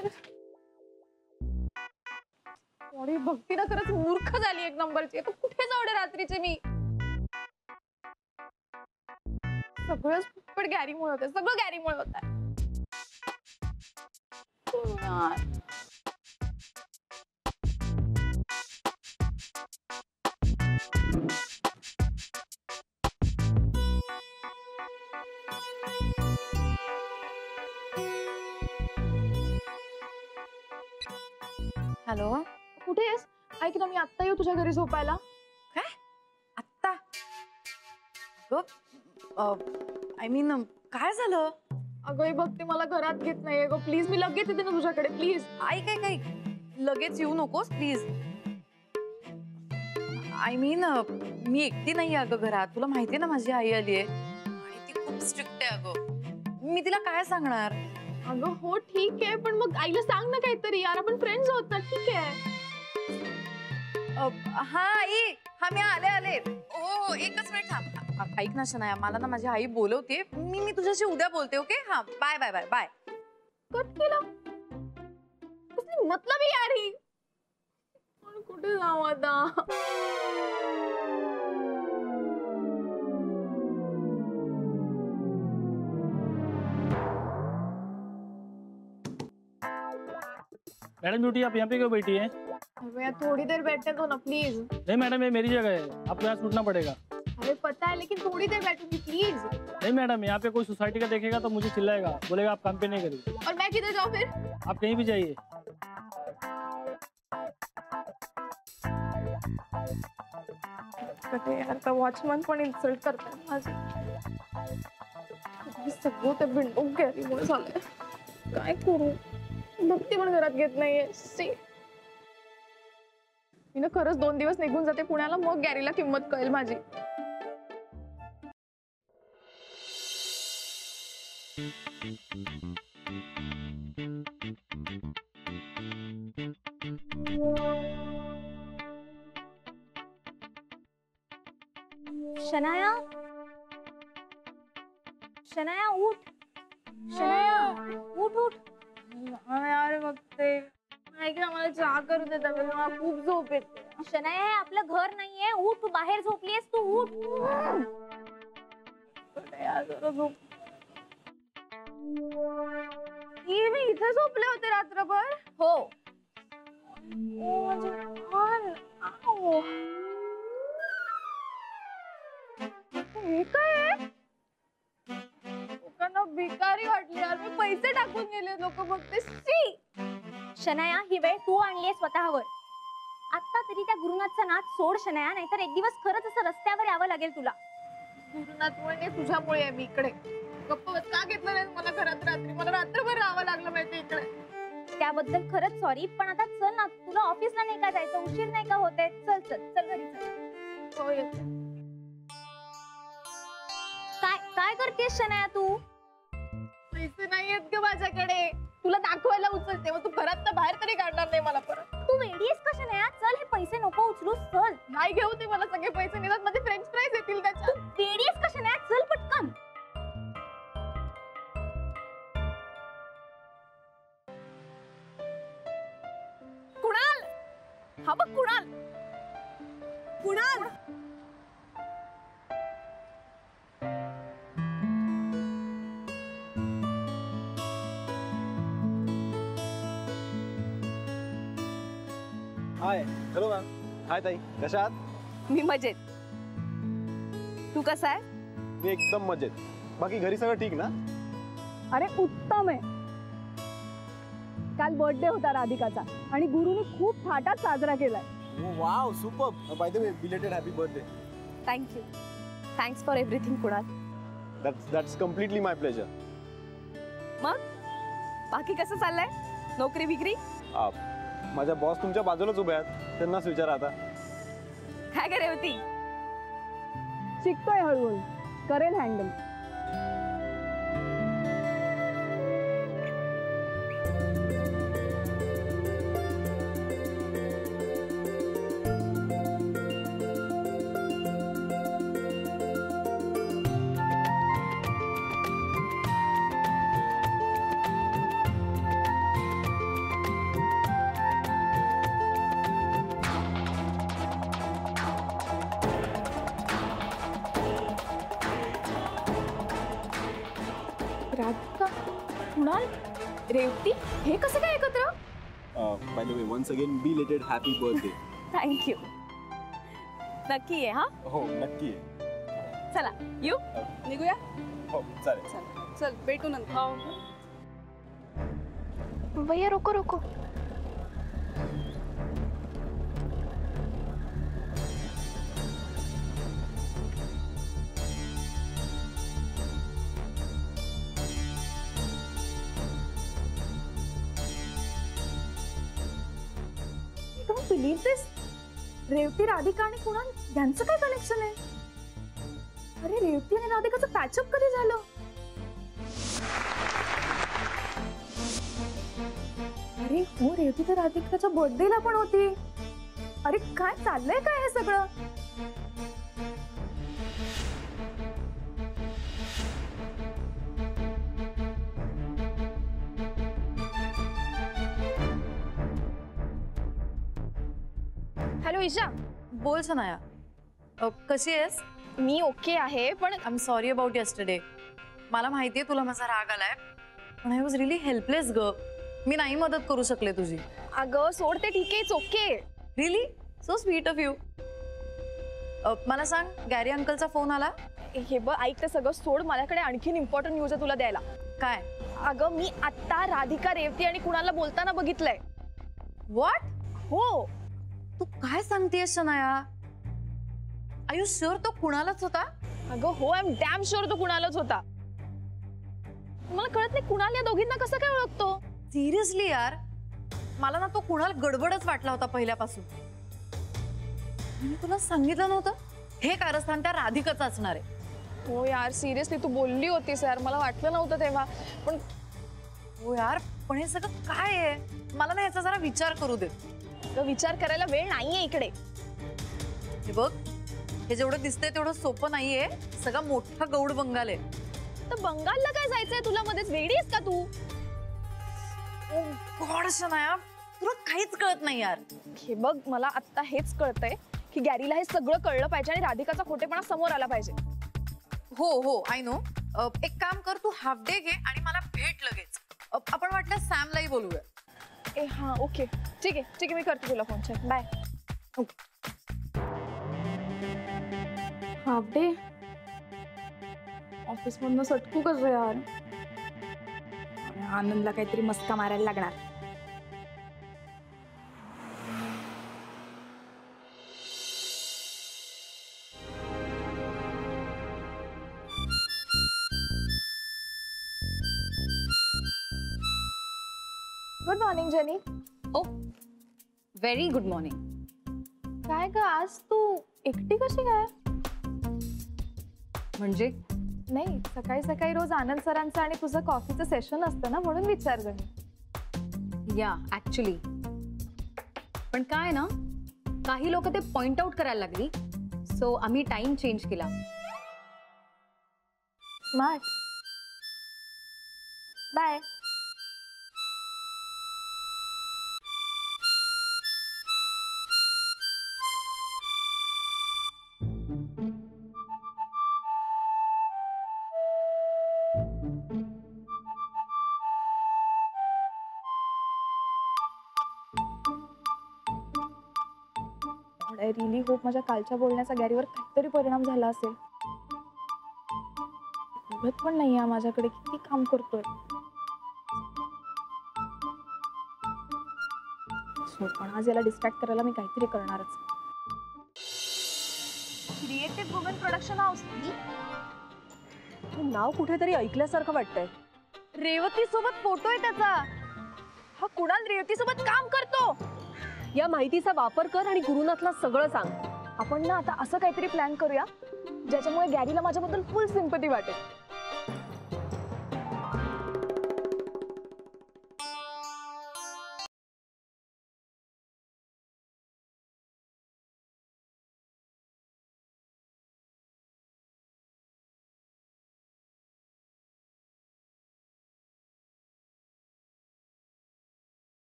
यार, थोडी भक्ती ना खरंच मूर्ख झाली एक नंबरची. आता कुठे जाऊ दे रात्रीचे मी. सगळंच पण गॅरीमुळे होतं, सगळं गॅरीमुळे होतं यार. हॅलो, कुठे आहेस? ऐक ना, मी आत्ता येऊ तुझ्या घरी झोपायला. काय आत्ता? आय मीन काय झालं? अगं ही भक्ती मला घरात घेत नाहीये ग. प्लीज, मी लगेच येते ना तुझ्याकडे. प्लीज ऐक ऐक ऐक, लगेच येऊ नकोस प्लीज. आय मीन मी एकटी नाही अगं घरात. तुला माहितीये ना माझी आई आली आहे आणि ती खूप स्ट्रिक्ट आहे अगं. मी तिला काय सांगणार? अगं हो ठीक आहे, पण मग आईला सांग ना काहीतरी यार. आपण फ्रेंड्स आहोत ना. ठीक आहे. हा आई, हा मी आले आले. हो एकच मिनिट थांब. ऐक ना शनाया, मला ना माझी आई बोलवते. मी तुझ्याशी उद्या बोलते. ओके, हा bye bye bye bye. Cut केला. कसली मतलब यार ही. कुठे जाऊ आता? मैडम ड्यूटी आप यहाँ पे क्यों बैठी हैं? अरे थोड़ी देर बैठने दो ना प्लीज. नहीं मैडम, ये मेरी जगह है, आपको यहाँ छूटना पड़ेगा. अरे पता है, लेकिन थोड़ी देर बैठूंगी प्लीज. नहीं मैडम, यहाँ पे कोई सोसाइटी का देखेगा तो मुझे चिल्लाएगा, बोलेगा आप काम पे नहीं करिए. और मैं किधर जाऊँ फिर? आप कहीं भी जाइए. अरे यार, तो वॉचमन पण इन्सल्ट करताय माझी. हे सगळं ते विंडो गॅरीमुळे झालंय. काय करू? भक्ती पण घरात घेत नाहीये. सी, मी ना खरंच 2 दिवस निघून जाते पुण्याला, मग गॅरीला किंमत कळेल माझी. शनाया, शनाया उठ. शनाया उठ उठ. यार बघते, ऐक ना, मला चहा करू दे. मला खूप झोप येते. शनाया, हे आपलं घर नाहीये. उठ, तू बाहेर झोपलीयस. तू उठ. यार जरा झोप. मी इथे झोपले होते रात्रभर. हो, ओ माझे कान. आऊ. हे काय आहे? लोकांना भिकारी वाटली यार. मी पैसे टाकून गेले. लोक बघते. सी, शनाया, ही वेळ तू आणलीये स्वतःवर. आता तरी त्या गुरुनाथचा नाद सोड शनाया, नाहीतर एक दिवस खरंच असं रस्त्यावर यावं लागेल तुला. गुरुनाथमुळे तुझ्यामुळे आहे मी इकडे. गप्प बस. का घेतलं नाही मला घरात रात्री? मला रात्रभर राहावं लागलं माहिती इकडे. त्याबद्दल खरंच सॉरी, पण आता चल ना. तुला ऑफिसला नाही का जायचं? उशीर नाही का होते? चल चल चल घरी चल. हो येते. काय काय करतेस शनाया तू? पैसे नाही आहेत ग माझ्याकडे. तुला दाखवायला उचलते, मग तू घरात तर बाहेर तरी काढणार नाही मला परत. तू वेडीस का शनाया? चल, हे पैसे नको उचलूस. चल. नाही घेऊ ते मला सगळे पैसे. निदान माझे फ्रेंच फ्राईज येतील त्याच्यात. तू वेडीस का शनाया? चल पटकन. कुणाल, हा बघ Kunal. Kunal, hi. Hello ma'am. Hi ताई, कशा आहात? मी मजेत. तू कसा आहे? मी एकदम मजेत. बाकी घरी सगळं ठीक ना? अरे उत्तम आहे. काल बर्थडे होता राधिकाचा आणि गुरुनी खूप थाटात साजरा केलाय. Wow, super. Bye the way, belated happy birthday. Thank you. Thanks for everything Kunal. That's completely my pleasure. मग बाकी कसं चाललंय? नोकरी बिकरी? माझ्या बॉस तुमच्या बाजूलाच उभे आहेत, त्यांनाच विचारा आता. काय करे होती? शिकतोय हळूहळू, करेल हँडल. राधिका, कुणाल, रेवती हे कसं काय एकत्र? By the way once again belated happy birthday. Thank you. नक्की आहे हा. हो नक्की आहे. चला येऊ. निघूया. हो चालेल. चल भेटू नंतर. भैया रोको रोको. डोंट बिलीव दिस. रेवती, राधिका आणि कुणाल यांचं काय कनेक्शन आहे? अरे रेवती आणि राधिकाचं पॅचअप कधी झालं? अरे हो, रेवती तर राधिकाच्या बर्थडेला पण होती. अरे काय चाललंय काय हे सगळं? हॅलो ईशा. बोल सनाया, कशी आहेस? मी ओके आहे पण I am sorry about yesterday. मला माहितीये तुला माझा राग आलाय, पण आय वॉज रिअली हेल्पलेस ग. मी नाही मदत करू शकले तुझी. अगं सोड ते, ठीक आहे, it's okay. Really so sweet of you. मला सांग, गॅरी अंकलचा फोन आला? हे बघ ऐक, ते सगळं सोड. माझ्याकडे आणखीन इम्पॉर्टंट न्यूज आहे तुला द्यायला. काय? अगं मी आता राधिका, रेवती आणि कुणालला बोलताना बघितलंय. व्हॉट? हो. तू काय सांगतेस सनाया? आर यू शुअर तो कुणालाच होता? अगं हो, आय एम डॅम शुअर तो कुणालच होता. मला कळत नाही कुणाल या दोघींना कसं काय ओळखतो. सिरियसली यार, मला ना तो कुणाल गडबडच वाटला होता पहिल्यापासून. मी तुला सांगितलं नव्हतं हे कारस्थान त्या राधिकाचं असणार आहे. हो यार, सिरियसली तू बोलली होतीस यार, मला वाटलं नव्हतं तेव्हा. पण हो यार, पण हे सगळं काय आहे? मला ना याचा जरा विचार करू दे. विचार करायला वेळ नाहीये इकडे. हे बघ, हे जेवढं दिसतंय तेवढं सोपं नाहीये. सगळा मोठा गौड बंगाल आहे. तर बंगालला काय जायचंय तुला? मध्येच वेडी आहेस का तू? ओ गॉड सनाया, तुला काहीच कळत नाही यार. हे बघ, मला आता हेच कळतंय की गॅरीला हे सगळं कळलं पाहिजे आणि राधिकाचा खोटेपणा समोर आला पाहिजे. हो हो, आय नो. एक काम कर, तू हाफ डे घे आणि मला भेट लगेच. आपण वाटलं सॅमलाही बोलूया. ए हा, ओके, ठीक आहे ठीक आहे, मी करते तुला फोन. चल बाय. हाफ डे ऑफिस मधनं सटकू कसं यार? आनंदला काहीतरी मस्का मारायला लागणार. Good morning Jenny. Oh very good morning. काय ग, आज तू एकटी कशी काय? म्हणजे नाही, सकाळी सकाळी रोज आनंद सरांचं आणि तुझं कॉफीचं सेशन असतं ना, म्हणून विचारलं मी. या ऍक्च्युली, पण काय ना, काही लोक ते पॉइंट आउट करायला लागली, सो आम्ही टाइम चेंज केला. Smart. Bye. I really hope माझ्या कालच्या बोलण्याचा गॅरीवर काहीतरी परिणाम झाला असेल. बघत पण नाहीये माझ्याकडे किती काम करतोय. पण आज याला डिस्ट्रॅक्ट करायला मी काहीतरी करणारच. Creative woman production house. नाव कुठेतरी ऐकल्यासारखं वाटतंय. रेवती सोबत फोटो आहे त्याचा. हा कुणाल रेवती सोबत काम करतो. या माहितीचा वापर कर आणि गुरुनाथला सगळं सांग. आपण ना आता असं काहीतरी प्लॅन करूया ज्याच्यामुळे गॅरीला माझ्याबद्दल फुल सिंपती वाटेल.